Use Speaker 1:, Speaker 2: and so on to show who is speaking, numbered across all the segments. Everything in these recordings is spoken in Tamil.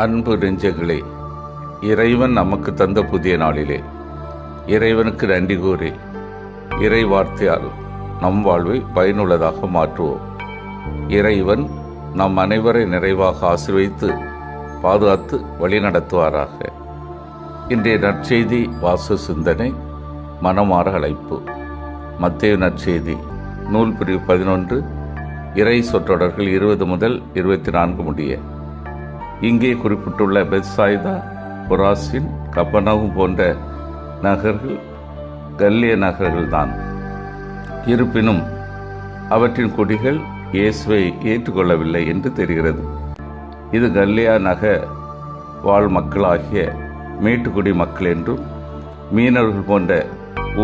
Speaker 1: அன்பு நெஞ்சங்களே, இறைவன் நமக்கு தந்த புதிய நாளிலே இறைவனுக்கு நன்றி கூறி இறை வார்த்தையால் நம் வாழ்வை பயனுள்ளதாக மாற்றுவோம். இறைவன் நம் அனைவரை நிறைவாக ஆசீர்வதித்து பாதுகாத்து வழிநடத்துவாராக. இன்றைய நற்செய்தி வாச சிந்தனை, மனமாற அழைப்பு. மத்தேயு நற்செய்தி நூல் பிரிவு 11, இறை சொற்றொடர்கள் 20 முதல் 24 முடிய. இங்கே குறிப்பிட்டுள்ள பெத்சாய்தா, கொராசின், கப்பர்நகூம் போன்ற நகர்கள் கல்லிய நகர்கள்தான். இருப்பினும் அவற்றின் குடிகள் இயேசுவை ஏற்றுக்கொள்ளவில்லை என்று தெரிகிறது. இது கல்லியா நகர் வாழ் மக்களாகிய மேட்டுக்குடி மக்கள் என்றும், மீனவர்கள் போன்ற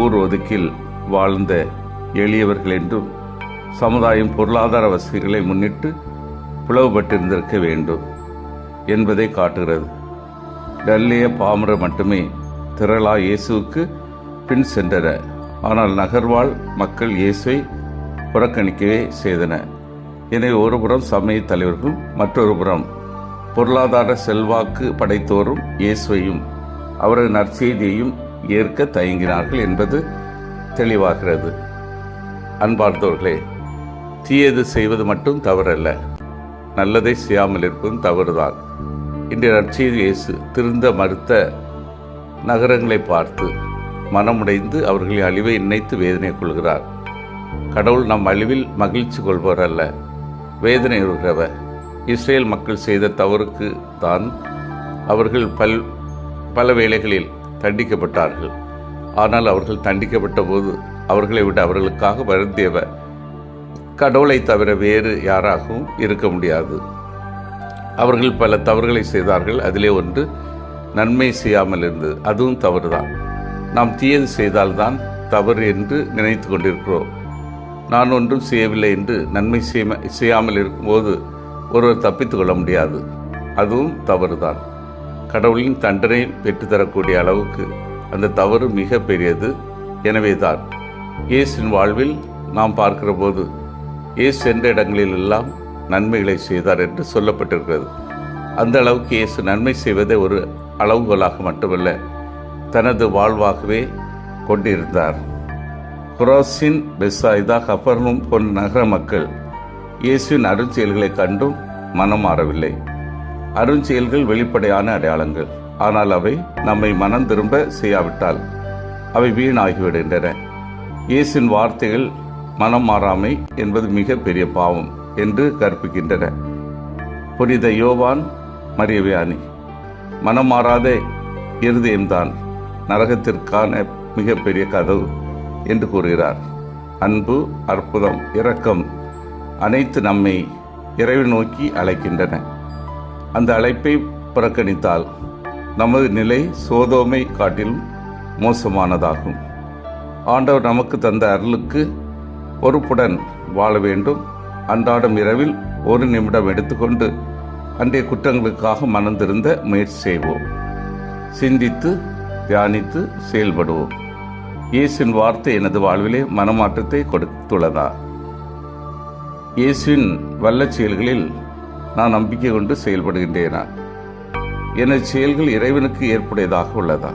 Speaker 1: ஊர் ஒதுக்கில் வாழ்ந்த எளியவர்கள் என்றும் சமுதாயம் பொருளாதார வசதிகளை முன்னிட்டு பிளவுபட்டிருந்திருக்க வேண்டும் என்பதை காட்டுகிறது. கல்லிய பாமரர் மட்டுமே திரளா இயேசுவுக்கு பின் சென்றனர். ஆனால் நகர்வாழ் மக்கள் இயேசுவை புறக்கணிக்கவே செய்தனர். எனவே ஒருபுறம் சமய தலைவர்களும் மற்றொரு புறம் பொருளாதார செல்வாக்கு படைத்தோரும் இயேசுவையும் அவரது நற்செய்தியையும் ஏற்க தயங்கினார்கள் என்பது தெளிவாகிறது. அன்பார்ந்தவர்களே, தீயது செய்வது மட்டும் தவறல்ல, நல்லதை செய்யாமல் இருப்பதும் தவறுதான். இன்றைய நற்செய்தி இயேசு திருந்த மறுத்த நகரங்களை பார்த்து மனமுடைந்து அவர்களின் அழிவை நினைத்து வேதனை கொள்கிறார். கடவுள் நம் அழிவில் மகிழ்ச்சி கொள்பவர் அல்ல, வேதனை உறுகிறவர். இஸ்ரேல் மக்கள் செய்த தவறுக்கு தான் அவர்கள் பல வேளைகளில் தண்டிக்கப்பட்டார்கள். ஆனால் அவர்கள் தண்டிக்கப்பட்ட போது அவர்களை விட அவர்களுக்காக வருந்தியவர் கடவுளை தவிர வேறு யாராகவும் இருக்க முடியாது. அவர்கள் பல தவறுகளை செய்தார்கள். அதிலே ஒன்று நன்மை செய்யாமல் இருந்தது. அதுவும் தவறுதான். நாம் தீயது செய்தால்தான் தவறு என்று நினைத்து கொண்டிருக்கிறோம். நான் ஒன்றும் செய்யவில்லை என்று நன்மை செய்யாமல் இருக்கும்போது ஒருவர் தப்பித்து கொள்ள முடியாது. அதுவும் தவறுதான். கடவுளின் தண்டனை பெற்றுத்தரக்கூடிய அளவுக்கு அந்த தவறு மிக பெரியது. எனவேதான் இயேசுவின் வாழ்வில் நாம் பார்க்கிற போது இயேசு சென்ற இடங்களில் எல்லாம் நன்மைகளை செய்தார் என்று சொல்லப்பட்டிருக்கிறது. அந்த அளவுக்கு இயேசு நன்மை செய்வதை ஒரு அளவுகோலாக மட்டுமல்ல, தனது வாழ்வாகவே கொண்டிருந்தார். கொராசின், பெத்சாய்தா, கப்பர்நகூம் போன்ற நகர மக்கள் இயேசுவின் அருஞ்செயல்களை கண்டும் மனம் மாறவில்லை. அருஞ்செயல்கள் வெளிப்படையான அடையாளங்கள். ஆனால் அவை நம்மை மனம் திரும்ப செய்யாவிட்டால் அவை வீணாகிவிடுகின்றன. இயேசுவின் வார்த்தைகள் மனம் மாறாமை என்பது மிக பெரிய பாவம் என்று கற்பிக்கின்றன. புனித யோவான் மரியவியானி மனம் மாறாத இருதயம்தான் நரகத்திற்கான மிகப்பெரிய கதவு என்று கூறுகிறார். அன்பு, அற்புதம், இரக்கம் அனைத்து நம்மை இறைவன் நோக்கி அழைக்கின்றன. அந்த அழைப்பை புறக்கணித்தால் நமது நிலை சோதோமை காட்டிலும் மோசமானதாகும். ஆண்டவர் நமக்கு தந்த அருளுக்கு பொறுப்புடன் வாழ வேண்டும். அன்றாடம் இரவில் 1 நிமிடம் எடுத்துக்கொண்டு அன்றைய குற்றங்களுக்காக மனம் திருந்த முயற்சி செய்வோம். சிந்தித்து தியானித்து செயல்படுவோம். இயேசுவின் வார்த்தை எனது வாழ்விலே மனமாற்றத்தை கொடுத்துள்ளதா? இயேசுவின் வல்ல செயல்களில் நான் நம்பிக்கை கொண்டு செயல்படுகின்றேனா? எனது செயல்கள் இறைவனுக்கு ஏற்புடையதாக உள்ளதா?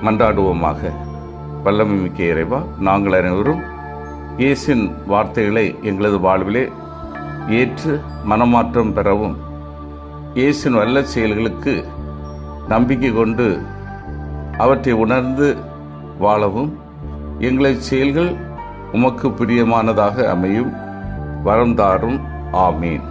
Speaker 1: மன்றாடுவோமாக. வல்லமை மிக்க இறைவா, நாங்கள் அனைவரும் இயேசுவின் வார்த்தைகளை எங்களது வாழ்விலே ஏற்று மனமாற்றம் பெறவும், இயேசுவின் வல்ல செயல்களுக்கு நம்பிக்கை கொண்டு அவற்றை உணர்ந்து வாழவும் எங்களது செயல்கள் உமக்கு பிரியமானதாக அமையும் வரம் தாரும். ஆமீன்.